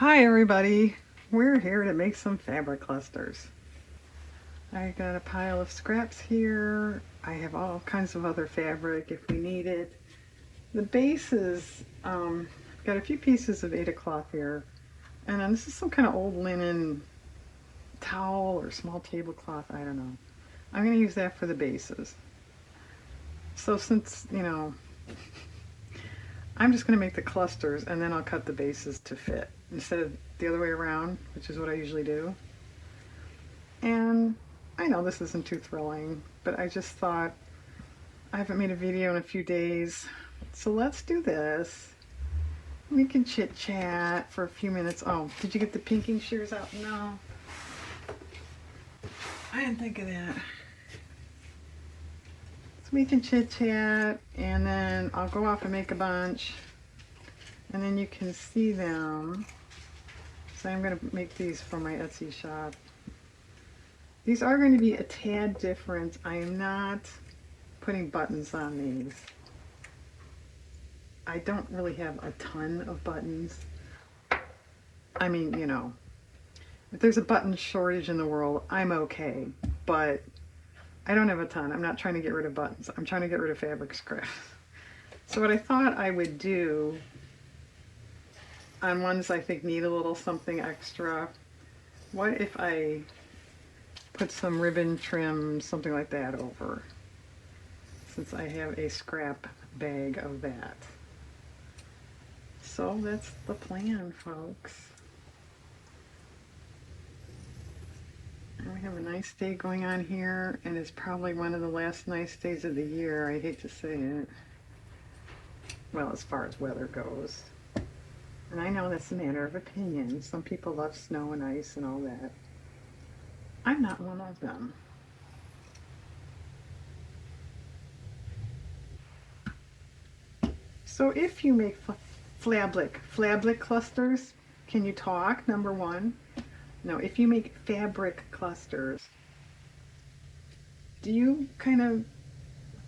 Hi everybody, we're here to make some fabric clusters. I got a pile of scraps here. I have all kinds of other fabric if we need it. The base is, got a few pieces of Ada cloth here. And then this is some kind of old linen towel or small tablecloth, I don't know. I'm going to use that for the bases. So since, I'm just going to make the clusters and then I'll cut the bases to fit instead of the other way around, which is what I usually do. And I know this isn't too thrilling, but I just thought I haven't made a video in a few days, so let's do this. We can chit chat for a few minutes. Oh, did you get the pinking shears out? No, I didn't think of that. So we can chit chat and then I'll go off and make a bunch and then you can see them. So I'm going to make these for my Etsy shop. These are going to be a tad different. I am not putting buttons on these. I don't really have a ton of buttons. I mean, if there's a button shortage in the world, I'm okay. But I don't have a ton. I'm not trying to get rid of buttons. I'm trying to get rid of fabric scraps. So what I thought I would do on ones I think need a little something extra, what if I put some ribbon trim, something like that over, since I have a scrap bag of that. So that's the plan, folks. And we have a nice day going on here, and it's probably one of the last nice days of the year. I hate to say it. Well, as far as weather goes. And I know that's a matter of opinion. Some people love snow and ice and all that. I'm not one of them. So if you make flablik clusters, can you talk? Number one. No, if you make fabric clusters, do you kind of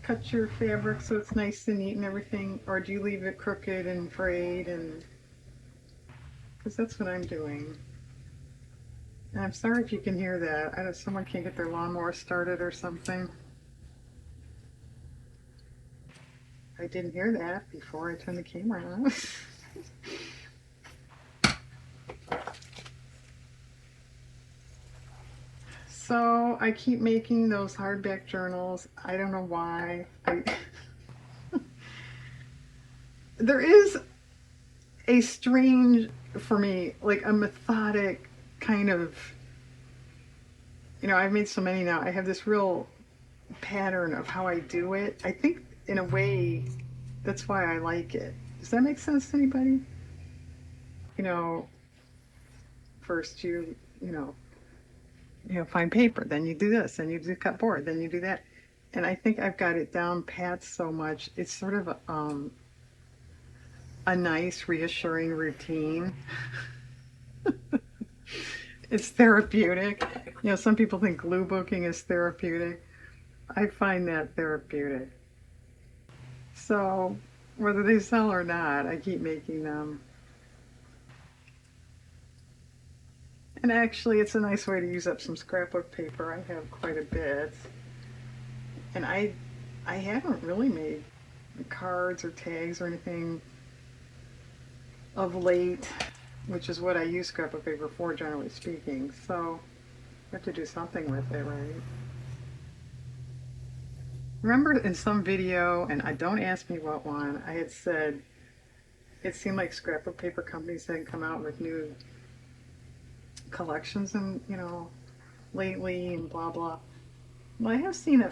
cut your fabric so it's nice and neat and everything, or do you leave it crooked and frayed? And because that's what I'm doing. And I'm sorry if you can hear that. I don't, someone can't get their lawnmower started or something. I didn't hear that before I turned the camera on. So I keep making those hardback journals. I don't know why. There is a strange, for me, like a methodic kind of, I've made so many now. I have this real pattern of how I do it. I think in a way that's why I like it. Does that make sense to anybody? You know, first find paper, then you do this, then you do cut board, then you do that. And I think I've got it down pat so much. It's sort of a nice, reassuring routine. It's therapeutic. Some people think glue booking is therapeutic. I find that therapeutic. So whether they sell or not, I keep making them. And actually, it's a nice way to use up some scrapbook paper. I have quite a bit. And I haven't really made cards or tags or anything of late, which is what I use scrapbook paper for, generally speaking. So I have to do something with it, right? Remember in some video, and I don't ask me what one, I had said it seemed like scrapbook paper companies hadn't come out with new collections and lately and blah blah. Well, I have seen a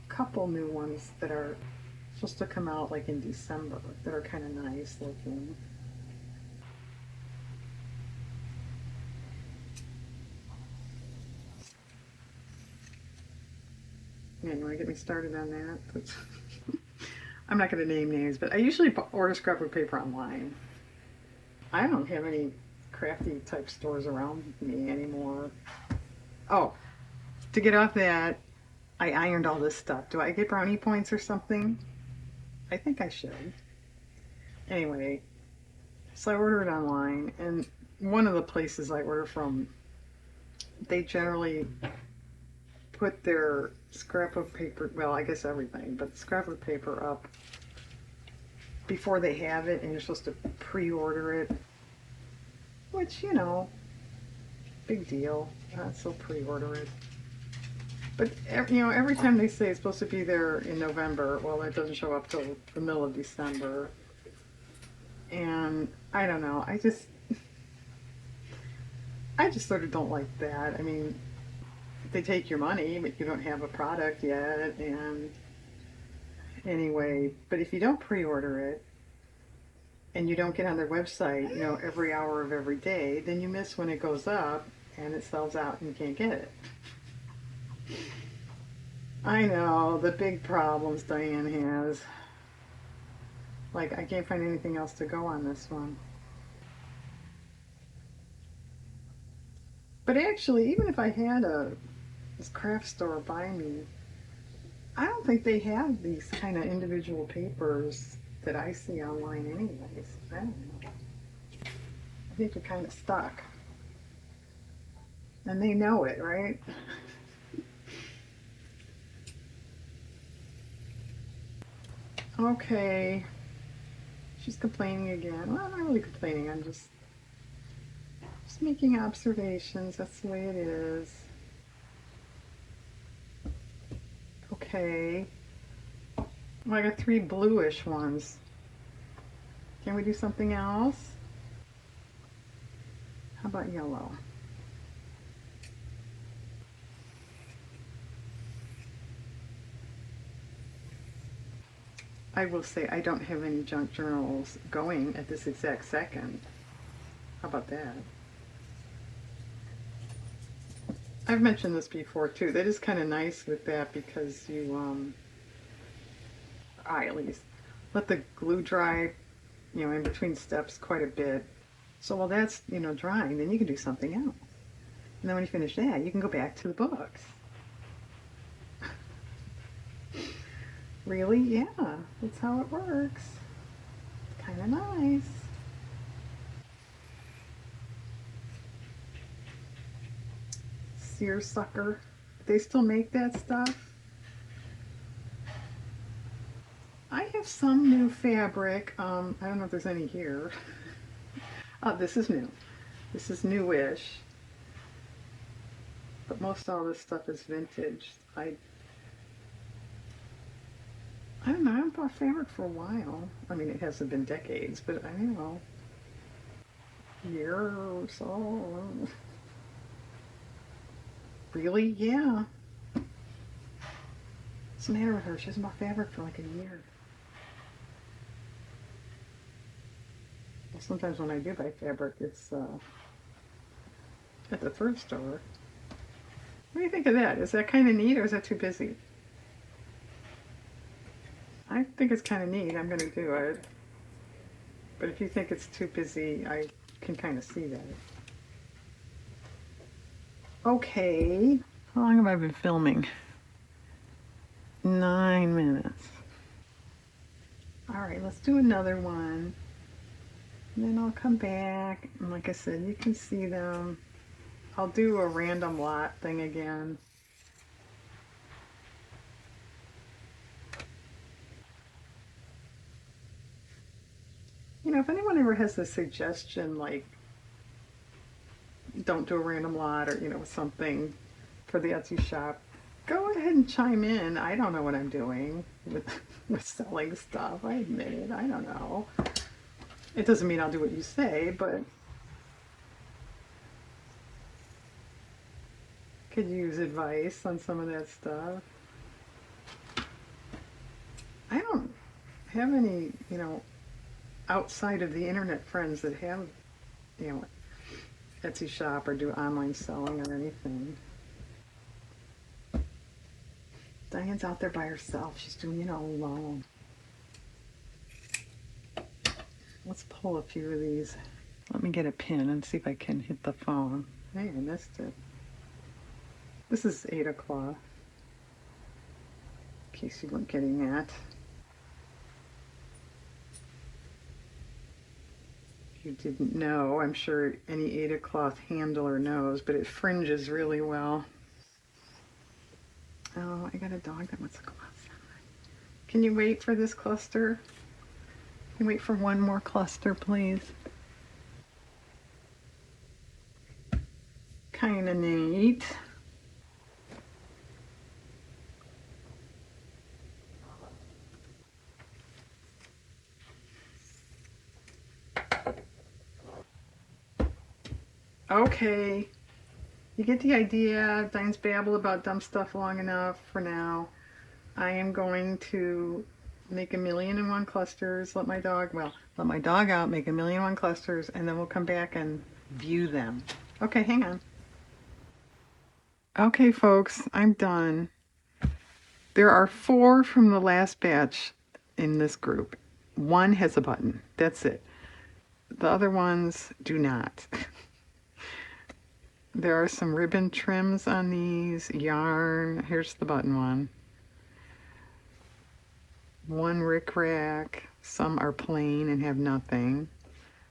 couple new ones that are supposed to come out like in December that are kind of nice looking. Yeah, you want to get me started on that? I'm not going to name names, but I usually order scrapbook paper online. I don't have any crafty type stores around me anymore. Oh, to get off that, I ironed all this stuff. Do I get brownie points or something? I think I should. Anyway, So I ordered online, and one of the places I order from, they generally put their scrap of paper, well, I guess everything, but scrap of paper up before they have it, and you're supposed to pre-order it, which, you know, big deal. So pre-order it. But you know, every time they say it's supposed to be there in November, well, it doesn't show up till the middle of December. And I don't know. I just sort of don't like that. I mean, they take your money, but you don't have a product yet. And anyway, but if you don't pre-order it and you don't get on their website, you know, every hour of every day, then you miss when it goes up and it sells out and you can't get it. I know, the big problems Diane has. Like, I can't find anything else to go on this one. But actually, even if I had this craft store by me, I don't think they have these kind of individual papers that I see online anyways. I don't know. I think you're kind of stuck. And they know it, right? Okay. She's complaining again. Well, I'm not really complaining. I'm just making observations. That's the way it is. Okay. Well, I got 3 bluish ones. Can we do something else? How about yellow? I will say I don't have any junk journals going at this exact second. How about that? I've mentioned this before too. That is kind of nice with that because you, I at least, let the glue dry, you know, in between steps quite a bit. So while that's, you know, drying, then you can do something else. And then when you finish that, you can go back to the books. Really? Yeah, that's how it works. Kind of nice. Seersucker. They still make that stuff? I have some new fabric. I don't know if there's any here. Oh, this is new. This is newish. But most all this stuff is vintage. I don't know. I haven't bought fabric for a while. I mean, it hasn't been decades, but I don't know, year or so. Really? Yeah. What's the matter with her? She hasn't bought fabric for like a year. Well, sometimes when I do buy fabric, it's at the thrift store. What do you think of that? Is that kind of neat or is that too busy? I think it's kind of neat. I'm going to do it. But if you think it's too busy, I can kind of see that. Okay. How long have I been filming? 9 minutes. All right, let's do another one. And then I'll come back. And like I said, you can see them. I'll do a random lot thing again. You know, if anyone ever has a suggestion, like don't do a random lot or, you know, something for the Etsy shop, go ahead and chime in. I don't know what I'm doing with, with selling stuff. I admit it. I don't know. It doesn't mean I'll do what you say, but could use advice on some of that stuff. I don't have any, you know, outside of the internet friends that have, you know, Etsy shop or do online selling or anything. Diane's out there by herself. She's doing it all alone. Let's pull a few of these. Let me get a pin and see if I can hit the phone. Hey, I missed it. This is 8 o'clock. In case you weren't getting that. you didn't know. I'm sure any Aida cloth handler knows, but it fringes really well. Oh, I got a dog that wants to go outside. Can you wait for this cluster? Can you wait for one more cluster, please? Kind of neat. Okay, you get the idea. Diane's babbled about dumb stuff long enough for now. I am going to make 1,000,001 clusters, let my dog out, make 1,000,001 clusters, and then we'll come back and view them. Okay, hang on. Okay, folks, I'm done. There are 4 from the last batch in this group. 1 has a button. That's it. The other ones do not. There are some ribbon trims on these, yarn. Here's the button one. 1 rickrack. Some are plain and have nothing.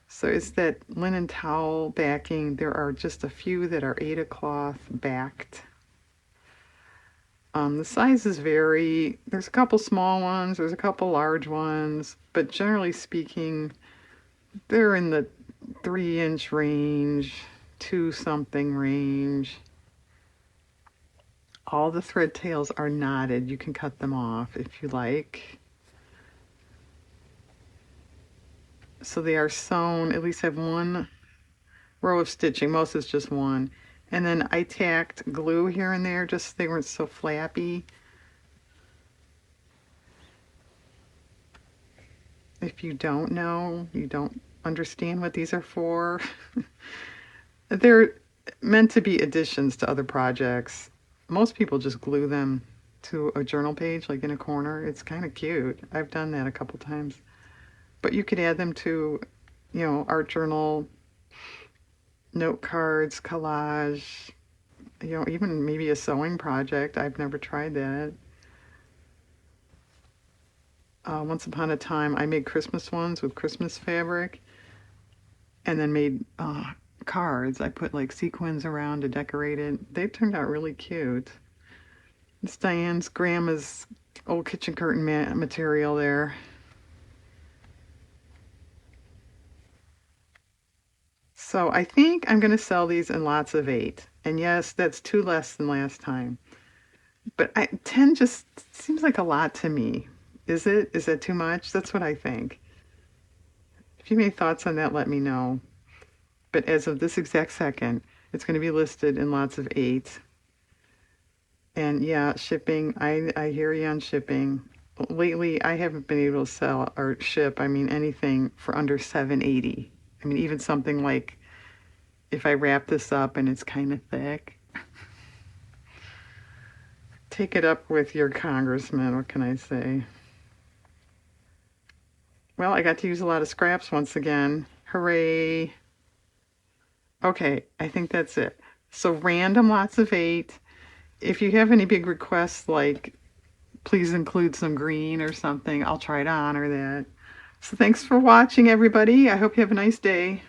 So it's that linen towel backing. There are just a few that are Aida cloth backed. The sizes vary. There's a couple small ones, there's a couple large ones, but generally speaking, they're in the 3-inch range, 2 something range. All the thread tails are knotted. You can cut them off if you like. So they are sewn, at least have 1 row of stitching. Most is just 1. And then I tacked glue here and there just so they weren't so flappy. If you don't know, you don't understand what these are for, they're meant to be additions to other projects. Most people just glue them to a journal page, like in a corner. It's kind of cute. I've done that a couple times. But you could add them to, art journal, note cards, collage, even maybe a sewing project. I've never tried that. Once upon a time, I made Christmas ones with Christmas fabric and then made cards. I put like sequins around to decorate it. They turned out really cute. It's Diane's grandma's old kitchen curtain material there. So I think I'm going to sell these in lots of 8. And yes, that's 2 less than last time. But 10 just seems like a lot to me. Is it? Is that too much? That's what I think. If you have any thoughts on that, let me know. But as of this exact second, it's going to be listed in lots of 8. And yeah, shipping, I hear you on shipping. Lately, I haven't been able to sell or ship, anything for under $7.80. Even something like if I wrap this up and it's kind of thick. Take it up with your congressman, what can I say? Well, I got to use a lot of scraps once again. Hooray. Okay, I think that's it. So random lots of 8. If you have any big requests, like please include some green or something, I'll try to honor that. So thanks for watching, everybody. I hope you have a nice day.